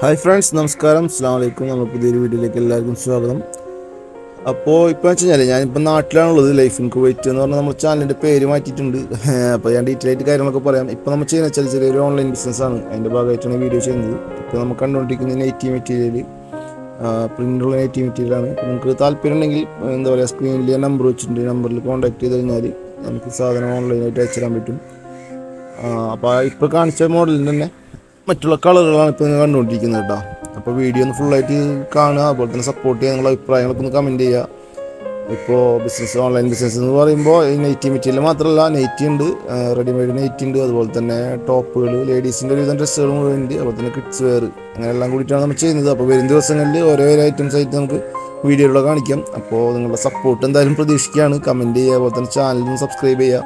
Hi friends, നമസ്കാരം. അസ്സലാമു അലൈക്കും. നമ്മൾ പുതിയൊരു വീഡിയോയിലേക്ക് എല്ലാവർക്കും സ്വാഗതം. അപ്പോൾ ഇപ്പോൾ വെച്ച് കഴിഞ്ഞാൽ ഞാനിപ്പോൾ നാട്ടിലാണുള്ളത്. ലൈഫ് ഇൻ കുവൈറ്റ് എന്ന് പറഞ്ഞാൽ നമ്മുടെ ചാനലിൻ്റെ പേര് മാറ്റിയിട്ടുണ്ട്. അപ്പോൾ ഞാൻ ഡീറ്റെയിൽ ആയിട്ട് കാര്യങ്ങളൊക്കെ പറയാം. ഇപ്പോൾ നമ്മൾ ചെയ്യുന്ന ചെറിയൊരു ഓൺലൈൻ ബിസിനസ്സാണ്. അതിൻ്റെ ഭാഗമായിട്ടാണ് വീഡിയോ ചെയ്യുന്നത്. ഇപ്പോൾ നമ്മൾ കണ്ടുകൊണ്ടിരിക്കുന്ന നെറ്റീവ് മെറ്റീരിയൽ, പ്രിൻ്റുള്ള നെറ്റീവ് മെറ്റീരിയലാണ്. നിങ്ങൾക്ക് താല്പര്യം ഉണ്ടെങ്കിൽ എന്താ പറയുക, സ്ക്രീനിൽ നമ്പർ വെച്ചിട്ടുണ്ട്. നമ്പറിൽ കോൺടാക്ട് ചെയ്ത് കഴിഞ്ഞാൽ നമുക്ക് സാധനം ഓൺലൈനായിട്ട് അയച്ചു തരാൻ പറ്റും. അപ്പോൾ ഇപ്പോൾ കാണിച്ച മോഡലിൻ്റെ തന്നെ മറ്റുള്ള കളറുകളാണ് ഇപ്പോൾ നിങ്ങൾ കണ്ടുകൊണ്ടിരിക്കുന്നത് കേട്ടോ. അപ്പോൾ വീഡിയോ ഒന്ന് ഫുള്ളായിട്ട് കാണുക, അതുപോലെ തന്നെ സപ്പോർട്ട് ചെയ്യുക. നിങ്ങളുടെ അഭിപ്രായങ്ങളൊക്കെ ഒന്ന് കമൻറ്റ് ചെയ്യുക. ഇപ്പോൾ ഓൺലൈൻ ബിസിനസ് എന്ന് പറയുമ്പോൾ ഈ നെറ്റി മെറ്റീരിയൽ മാത്രമല്ല, നെറ്റി ഉണ്ട്, റെഡിമെയ്ഡ് നെറ്റി ഉണ്ട്, അതുപോലെ തന്നെ ടോപ്പുകൾ, ലേഡീസിൻ്റെ ഒരുവിധം ഡ്രസ്സുകൾ മുഴുവൻ ഉണ്ട്, അതുപോലെ തന്നെ കിഡ്സ് വെയർ, അങ്ങനെ എല്ലാം കൂടിയിട്ടാണ് നമ്മൾ ചെയ്യുന്നത്. അപ്പോൾ വരും ദിവസങ്ങളിൽ ഓരോ ഐറ്റംസ് ആയിട്ട് നമുക്ക് വീഡിയോയിലൂടെ കാണിക്കാം. അപ്പോൾ നിങ്ങളുടെ സപ്പോർട്ട് എന്തായാലും പ്രതീക്ഷിക്കുകയാണ്. കമൻറ്റ് ചെയ്യുക, അതുപോലെ തന്നെ ചാനലിന് സബ്സ്ക്രൈബ് ചെയ്യുക.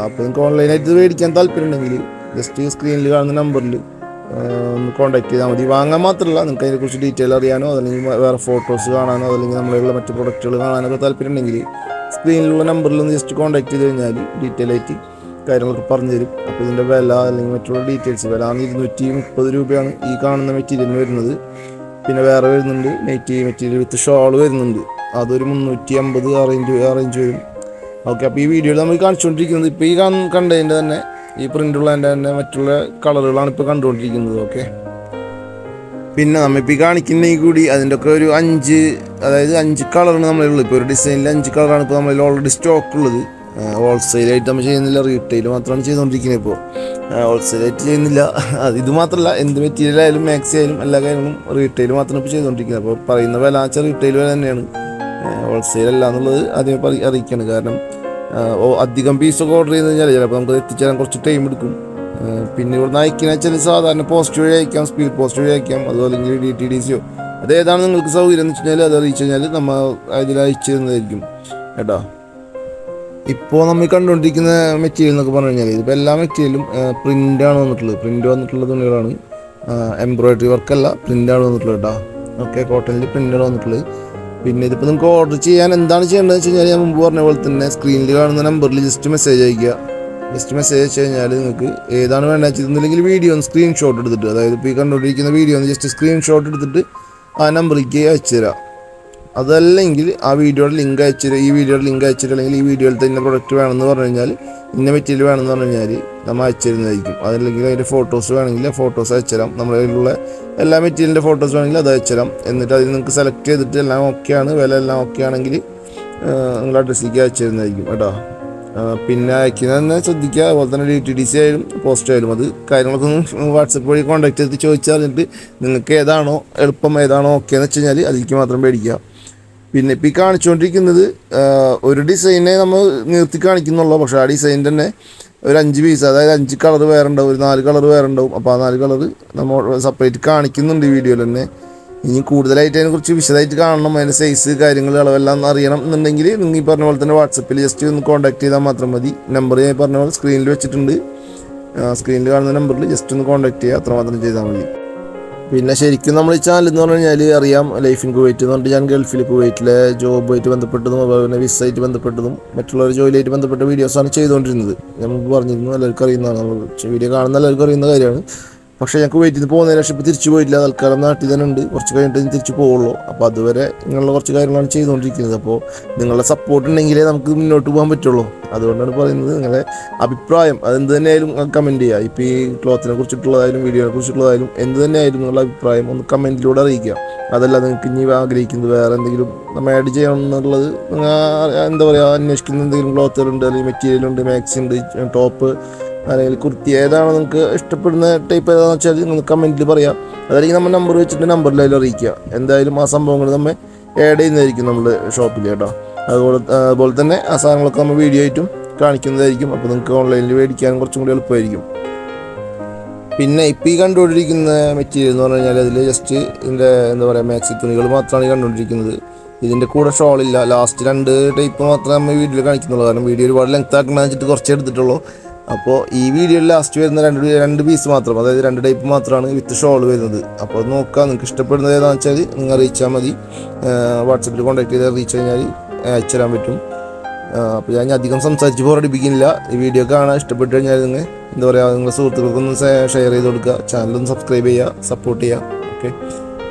അപ്പോൾ നിങ്ങൾക്ക് ഓൺലൈനായിട്ട് മേടിക്കാൻ താല്പര്യം ഉണ്ടെങ്കിൽ ജസ്റ്റ് സ്ക്രീനിൽ കാണുന്ന നമ്പറിൽ ഒന്ന് കോൺടാക്ട് ചെയ്താൽ മതി. വാങ്ങാൻ മാത്രമല്ല, നിങ്ങൾക്ക് അതിനെക്കുറിച്ച് ഡീറ്റെയിൽ അറിയാനോ അല്ലെങ്കിൽ വേറെ ഫോട്ടോസ് കാണാനോ അല്ലെങ്കിൽ നമ്മളുള്ള മറ്റ് പ്രൊഡക്റ്റുകൾ കാണാനൊക്കെ താല്പര്യം ഉണ്ടെങ്കിൽ സ്ക്രീനിലുള്ള നമ്പറിൽ ഒന്ന് ജസ്റ്റ് കോൺടാക്ട് ചെയ്ത് കഴിഞ്ഞാൽ ഡീറ്റെയിൽ ആയിട്ട് കാര്യങ്ങളൊക്കെ പറഞ്ഞു തരും. അപ്പോൾ ഇതിൻ്റെ വില അല്ലെങ്കിൽ മറ്റുള്ള ഡീറ്റെയിൽസ്, വില 230 രൂപയാണ് ഈ കാണുന്ന മെറ്റീരിയലിന് വരുന്നത്. പിന്നെ വേറെ വരുന്നുണ്ട് നെറ്റ് മെറ്റീരിയൽ വിത്ത് ഷോൾ വരുന്നുണ്ട്, അതൊരു 350 അറേഞ്ച് വരും. ഓക്കെ, അപ്പോൾ ഈ വീഡിയോയിൽ നമ്മൾ കാണിച്ചുകൊണ്ടിരിക്കുന്നത് ഇപ്പോൾ ഈ കണ്ടതിൻ്റെ തന്നെ ഈ പ്രിൻ്റുള്ളതിൻ്റെ തന്നെ മറ്റുള്ള കളറുകളാണ് ഇപ്പോൾ കണ്ടുകൊണ്ടിരിക്കുന്നത്. ഓക്കെ, പിന്നെ നമ്മളിപ്പോൾ ഈ കാണിക്കുന്നതിൽ കൂടി അതിൻ്റെ ഒക്കെ ഒരു 5 കളറാണ് നമ്മളുള്ളത്. ഇപ്പോൾ ഒരു ഡിസൈനിൽ 5 കളറാണ് ഇപ്പോൾ നമ്മളിൽ ഓൾറെഡി സ്റ്റോക്ക് ഉള്ളത്. ഹോൾസെയിലായിട്ട് നമ്മൾ ചെയ്യുന്നില്ല, റീറ്റെയിൽ മാത്രമാണ് ചെയ്തുകൊണ്ടിരിക്കുന്നത്. ഇപ്പോൾ ഹോൾസെയിലായിട്ട് ചെയ്യുന്നില്ല. ഇത് മാത്രമല്ല, എന്ത് മെറ്റീരിയൽ ആയാലും മാക്സി ആയാലും എല്ലാ കാര്യങ്ങളും റീറ്റെയിൽ മാത്രമാണ് ഇപ്പോൾ ചെയ്തുകൊണ്ടിരിക്കുന്നത്. അപ്പോൾ പറയുന്ന വില വെച്ചാൽ റീറ്റെയിൽ വില തന്നെയാണ്, ഹോൾസെയിൽ അല്ല എന്നുള്ളത് ആദ്യം അറിയിക്കുകയാണ്. കാരണം അധികം പീസൊക്കെ ഓർഡർ ചെയ്ത് കഴിഞ്ഞാൽ ചിലപ്പോൾ നമുക്ക് എത്തിച്ചേരാൻ കുറച്ച് ടൈം എടുക്കും. പിന്നെ ഇവിടെ അയക്കുന്ന വെച്ചാൽ സാധാരണ പോസ്റ്റ് വഴി അയക്കാം, സ്പീഡ് പോസ്റ്റ് വഴി അയക്കാം, അതുപോലെ DTDCയോ അതേതാണ് നിങ്ങൾക്ക് സൗകര്യം എന്ന് വെച്ച് കഴിഞ്ഞാൽ അത് അറിയിച്ചു കഴിഞ്ഞാൽ നമ്മൾ അതിൽ അയച്ചു തരുന്നതായിരിക്കും കേട്ടോ. ഇപ്പോൾ നമ്മൾ കണ്ടുകൊണ്ടിരിക്കുന്ന മെറ്റീരിയൽ എന്നൊക്കെ പറഞ്ഞു കഴിഞ്ഞാൽ ഇതിപ്പോൾ എല്ലാ മെറ്റീരിയലും പ്രിൻ്റാണ് വന്നിട്ടുള്ള തുണികളാണ്. എംബ്രോയിഡറി വർക്കല്ല, പ്രിൻ്റാണ് വന്നിട്ടുള്ളത് കേട്ടോ. ഓക്കെ, കോട്ടണിൽ പ്രിൻ്റാണ് വന്നിട്ടുള്ളത്. പിന്നെ ഇതിപ്പോൾ നിങ്ങൾക്ക് ഓർഡർ ചെയ്യാൻ എന്താണ് ചെയ്യേണ്ടതെന്ന് വെച്ച് കഴിഞ്ഞാൽ ഞാൻ മുമ്പ് പറഞ്ഞ പോലെ തന്നെ സ്ക്രീനിൽ കാണുന്ന നമ്പറിൽ ജസ്റ്റ് മെസ്സേജ് അയക്കുക. ജസ്റ്റ് മെസ്സേജ് അയച്ചു കഴിഞ്ഞാൽ നിങ്ങൾക്ക് ഏതാണ് വേണ്ടത് വെച്ചിട്ടുണ്ടെങ്കിൽ വീഡിയോ ഒന്ന് സ്ക്രീൻഷോട്ട് എടുത്തിട്ട്, അതായത് ഇപ്പോൾ ഈ കണ്ടുകൊണ്ടിരിക്കുന്ന വീഡിയോ ഒന്ന് ജസ്റ്റ് സ്ക്രീൻഷോട്ട് എടുത്തിട്ട് ആ നമ്പറിലേക്ക് അയച്ചു തരാം. അതല്ലെങ്കിൽ ആ വീഡിയോയുടെ ലിങ്ക് അയച്ചിട്ട് അല്ലെങ്കിൽ ഈ വീഡിയോയിൽ തന്നെ പ്രൊഡക്റ്റ് വേണമെന്ന് പറഞ്ഞു കഴിഞ്ഞാൽ, ഇന്ന മെറ്റീരിയൽ വേണമെന്ന് പറഞ്ഞു കഴിഞ്ഞാൽ നമ്മൾ അയച്ചു തരുന്നതായിരിക്കും. അതല്ലെങ്കിൽ അതിൻ്റെ ഫോട്ടോസ് വേണമെങ്കിൽ ഫോട്ടോസ് അയച്ചുതരാം. നമ്മുടെ കയ്യിലുള്ള എല്ലാ മെറ്റീരിയലിൻ്റെ ഫോട്ടോസ് വേണമെങ്കിൽ അത് അയച്ചുതരാം. എന്നിട്ട് അതിൽ നിങ്ങൾക്ക് സെലക്ട് ചെയ്തിട്ട് എല്ലാം ഓക്കെയാണ്, വില എല്ലാം ഓക്കെ ആണെങ്കിൽ നിങ്ങൾ അഡ്രസ്സിലേക്ക് അയച്ചു തരുന്നതായിരിക്കും കേട്ടോ. പിന്നെ അയക്കുന്നത് തന്നെ ശ്രദ്ധിക്കുക. അതുപോലെ തന്നെ DTDC ആയാലും പോസ്റ്റ് ആയാലും അത് കാര്യങ്ങളൊക്കെ ഒന്ന് വാട്സപ്പ് വഴി കോൺടാക്ട് ചെയ്തിട്ട് ചോദിച്ചറിഞ്ഞിട്ട് നിങ്ങൾക്ക് ഏതാണോ എളുപ്പം, ഏതാണോ ഓക്കെ എന്ന് വെച്ച് കഴിഞ്ഞാൽ അതിലേക്ക് മാത്രം മേടിക്കുക. പിന്നെ ഇപ്പോൾ ഈ കാണിച്ചുകൊണ്ടിരിക്കുന്നത് ഒരു ഡിസൈനെ നമ്മൾ നിർത്തി കാണിക്കുന്നുള്ളൂ. പക്ഷേ ആ ഡിസൈൻ തന്നെ ഒരു 5 പീസ്, അതായത് 5 കളർ വേറെ ഉണ്ടാവും, ഒരു 4 കളർ വേറെ ഉണ്ടാവും. അപ്പോൾ ആ 4 കളർ നമ്മൾ സെപ്പറേറ്റ് കാണിക്കുന്നുണ്ട് വീഡിയോയിൽ തന്നെ. ഇനി കൂടുതലായിട്ട് അതിനെക്കുറിച്ച് വിശദമായിട്ട് കാണണം, അതിൻ്റെ സൈസ് കാര്യങ്ങൾ അളവെല്ലാം അറിയണം എന്നുണ്ടെങ്കിൽ നിങ്ങൾ ഈ പറഞ്ഞ പോലെ തന്നെ വാട്സപ്പിൽ ജസ്റ്റ് ഒന്ന് കോൺടാക്ട് ചെയ്താൽ മാത്രം മതി. നമ്പർ ഞാൻ പറഞ്ഞ പോലെ സ്ക്രീനിൽ വെച്ചിട്ടുണ്ട്. സ്ക്രീനിൽ കാണുന്ന നമ്പറിൽ ജസ്റ്റ് ഒന്ന് കോൺടാക്ട് ചെയ്യുക, അത്രമാത്രം ചെയ്താൽ മതി. പിന്നെ ശരിക്കും നമ്മൾ ഈ ചാനൽ എന്ന് പറഞ്ഞു കഴിഞ്ഞാൽ അറിയാം, ലൈഫ് ഇൻ കുവൈറ്റ് എന്ന് പറഞ്ഞിട്ട് ഞാൻ ഗൾഫിൽ കുവൈറ്റിലെ ജോബുമായിട്ട് ബന്ധപ്പെട്ടതും അതുപോലെ വിസയായിട്ട് ബന്ധപ്പെട്ടതും മറ്റുള്ളവർ ജോലിയായിട്ട് ബന്ധപ്പെട്ട വീഡിയോസാണ് ചെയ്തുകൊണ്ടിരുന്നത്. നമുക്ക് പറഞ്ഞിരുന്നു, എല്ലാവർക്കും അറിയുന്നതാണ്, നമ്മൾ വീഡിയോ കാണുന്ന എല്ലാവർക്കും അറിയുന്ന കാര്യമാണ്. പക്ഷേ ഞാൻ കുവൈറ്റിൽ നിന്ന് പോകുന്നതിന് ശേഷം ഇപ്പോൾ തിരിച്ചു പോയിട്ടില്ല, തൽക്കാലം നാട്ടിൽ തന്നെ ഉണ്ട്. കുറച്ച് കഴിഞ്ഞിട്ട് തിരിച്ചു പോകുള്ളൂ. അപ്പോൾ അതുവരെ ഇങ്ങനെയുള്ള കുറച്ച് കാര്യങ്ങളാണ് ചെയ്തുകൊണ്ടിരിക്കുന്നത്. അപ്പോൾ നിങ്ങളുടെ സപ്പോർട്ട് ഉണ്ടെങ്കിലേ നമുക്ക് മുന്നോട്ട് പോകാൻ പറ്റുള്ളൂ. അതുകൊണ്ടാണ് പറയുന്നത്, നിങ്ങളുടെ അഭിപ്രായം അതെന്ത് തന്നെയായാലും കമൻറ്റ് ചെയ്യുക. ഇപ്പോൾ ഈ ക്ലോത്തിനെ കുറിച്ചിട്ടുള്ളതായാലും വീഡിയോനെ കുറിച്ചിട്ടുള്ളതായാലും എന്ത് തന്നെയായാലും നിങ്ങളുടെ അഭിപ്രായം ഒന്ന് കമൻറ്റിലൂടെ അറിയിക്കുക. അതല്ല നിങ്ങൾക്ക് ഇനി ആഗ്രഹിക്കുന്നത് വേറെ എന്തെങ്കിലും നമ്മൾ ആഡ് ചെയ്യണം എന്നുള്ളത്, എന്താ പറയുക, അന്വേഷിക്കുന്ന എന്തെങ്കിലും ക്ലോത്തുകളുണ്ട്, അല്ലെങ്കിൽ മെറ്റീരിയലുണ്ട്, മാക്സി ഉണ്ട്, ടോപ്പ് അല്ലെങ്കിൽ കുർത്തി, ഏതാണ് നിങ്ങൾക്ക് ഇഷ്ടപ്പെടുന്ന ടൈപ്പ് ഏതാണെന്ന് വെച്ചാൽ നിങ്ങൾ കമൻറ്റിൽ പറയാം. അതല്ലെങ്കിൽ നമ്മൾ നമ്പർ വെച്ചിട്ട് നമ്പറിലായാലും അറിയിക്കുക. എന്തായാലും ആ സംഭവങ്ങൾ നമ്മൾ ആഡ് ചെയ്യുന്നതായിരിക്കും നമ്മുടെ ഷോപ്പിൽ കേട്ടോ. അതുപോലെ തന്നെ ആ സാധനങ്ങളൊക്കെ നമ്മൾ വീഡിയോ ആയിട്ടും കാണിക്കുന്നതായിരിക്കും. അപ്പോൾ നിങ്ങൾക്ക് ഓൺലൈനിൽ മേടിക്കാനും കുറച്ചും കൂടി എളുപ്പമായിരിക്കും. പിന്നെ ഇപ്പോൾ ഈ കണ്ടുകൊണ്ടിരിക്കുന്ന മെറ്റീരിയൽ എന്ന് പറഞ്ഞു കഴിഞ്ഞാൽ അതിൽ ജസ്റ്റ് ഇതിൻ്റെ എന്താ പറയുക, മാക്സി തുണികൾ മാത്രമാണ് ഈ കണ്ടുകൊണ്ടിരിക്കുന്നത്. ഇതിൻ്റെ കൂടെ ഷോളില്ല. ലാസ്റ്റ് 2 ടൈപ്പ് മാത്രമേ നമ്മൾ വീഡിയോയിൽ കാണിക്കുന്നുള്ളൂ. കാരണം വീഡിയോ ഒരുപാട് ലെങ്ത് ആക്കണമെന്ന് വെച്ചിട്ട് കുറച്ചേ എടുത്തിട്ടുള്ളൂ. അപ്പോൾ ഈ വീഡിയോയിൽ ലാസ്റ്റ് വരുന്ന 2 പീസ് മാത്രം, അതായത് 2 ടൈപ്പ് മാത്രമാണ് വിത്ത് ഷോൾ വരുന്നത്. അപ്പോൾ അത് നോക്കുക, നിങ്ങൾക്ക് ഇഷ്ടപ്പെടുന്നത് ഏതാണെന്ന് വെച്ചാൽ നിങ്ങൾ അറിയിച്ചാൽ മതി. വാട്സപ്പിൽ കോൺടാക്ട് ചെയ്ത് അറിയിച്ചു കഴിഞ്ഞാൽ അയച്ചു തരാൻ പറ്റും. അപ്പോൾ ഞാൻ അധികം സംസാരിച്ച് ബോറടിപ്പിക്കുന്നില്ല. ഈ വീഡിയോ കാണാൻ ഇഷ്ടപ്പെട്ട് കഴിഞ്ഞാൽ നിങ്ങൾ എന്താ പറയുക, നിങ്ങളുടെ സുഹൃത്തുക്കൾക്കൊന്ന് ഷെയർ ചെയ്ത് കൊടുക്കുക, ചാനലൊന്ന് സബ്സ്ക്രൈബ് ചെയ്യുക, സപ്പോർട്ട് ചെയ്യുക. ഓക്കെ,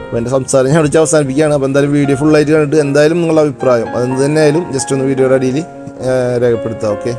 അപ്പോൾ എൻ്റെ സംസാരം ഞാൻ വിളിച്ച് അവസാനിപ്പിക്കുകയാണ്. അപ്പോൾ എന്തായാലും വീഡിയോ ഫുള്ളായിട്ട് കണ്ടിട്ട് എന്തായാലും നിങ്ങളുടെ അഭിപ്രായം അതെന്ത് തന്നെ ആയാലും ജസ്റ്റ് ഒന്ന് വീഡിയോയുടെ അടിയിൽ രേഖപ്പെടുത്തുക. ഓക്കെ.